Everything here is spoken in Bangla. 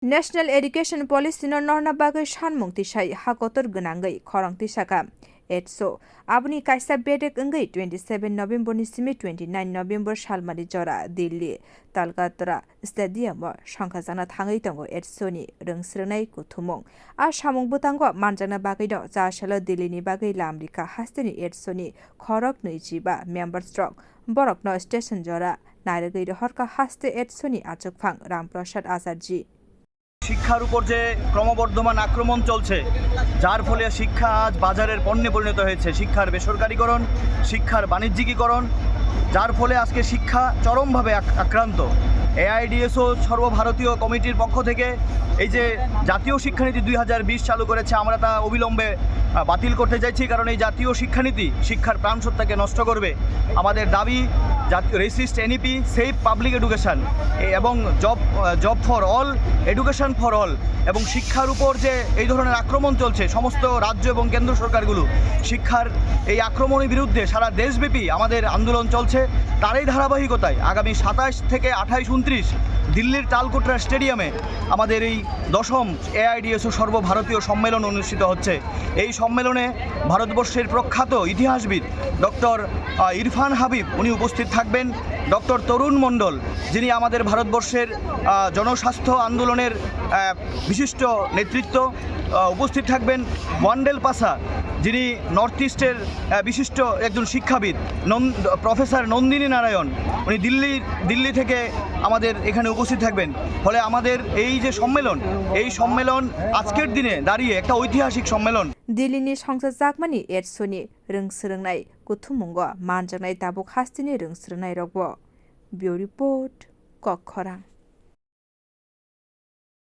नेशनल एडुकेशन पॉलिसी नरना बागै सानमुं तिसाय हाकतर गोनांगै खरं तिसाका एटसो आबुनि कायसा बेडेक अंगै 27 नवेम्बर नि सिमी 29 नवेम्बर सालमानि जरा दिल्ली तालकातरा स्टेडियम संखा जाना थाङै दंगो एटसोनि रोंस्रोनाय कुथुमुं आ सामुं बुतांगो मानजाना बागै द जासाल दिल्लीनि बागै लामलिका हास्तेनि एटसोनि खरक 25 मेम्बर स्ट्रक बरक न स्टेशन जरा नायरगै हरका हास्ते एटसोनि आचकफां रामप्रसाद आचार्य শিক্ষার উপর যে ক্রমবর্ধমান আক্রমণ চলছে যার ফলে শিক্ষা আজ বাজারের পণ্যে পরিণত হয়েছে শিক্ষার বেসরকারীকরণ শিক্ষার বাণিজ্যিকীকরণ যার ফলে আজকে শিক্ষা চরমভাবে আক্রান্ত এআইডিএসও সর্বভারতীয় কমিটির পক্ষ থেকে এই যে জাতীয় শিক্ষানীতি 2020 চালু করেছে আমরা তা অবিলম্বে বাতিল করতে চাইছি কারণ এই জাতীয় শিক্ষানীতি শিক্ষার প্রাণসত্তাকে নষ্ট করবে আমাদের দাবি জাতীয় resist NEP save public education এবং job for all education for all এবং শিক্ষার উপর যে এই ধরনের আক্রমণ চলছে সমস্ত রাজ্য এবং কেন্দ্র সরকারগুলো শিক্ষার এই আক্রমণের বিরুদ্ধে সারা দেশব্যাপী আমাদের আন্দোলন চলছে তারই ধারাবাহিকতায় আগামী 27 থেকে 28-29 দিল্লির তালকোটরা স্টেডিয়ামে আমাদের এই 10ম এআইডিএসও সর্বভারতীয় সম্মেলন অনুষ্ঠিত হচ্ছে এই সম্মেলনে ভারতবর্ষের প্রখ্যাত ইতিহাসবিদ ডক্টর ইরফান হাবিব উনি উপস্থিত থাকবেন ডক্টর তরুণ মণ্ডল যিনি আমাদের ভারতবর্ষের জনস্বাস্থ্য আন্দোলনের বিশিষ্ট নেতৃত্ব উপস্থিত থাকবেন ওয়ান্ডেল পাসা যিনি নর্থ ইস্টের বিশিষ্ট একজন শিক্ষাবিদ প্রফেসর নন্দিনী নারায়ণ উনি দিল্লি থেকে আমাদের এখানে উপস্থিত থাকবেন ফলে আমাদের এই যে সম্মেলন এই সম্মেলন আজকের দিনে দাঁড়িয়ে একটা ঐতিহাসিক সম্মেলন দিল্লিনি সংসদ জাগমানি एटसोनि रोंस्रोंनाय कुथुमुंग मानजानाय दाबुक हास्तिनि रोंस्रोंनाय रगब बिउ रिपोर्ट कखरा।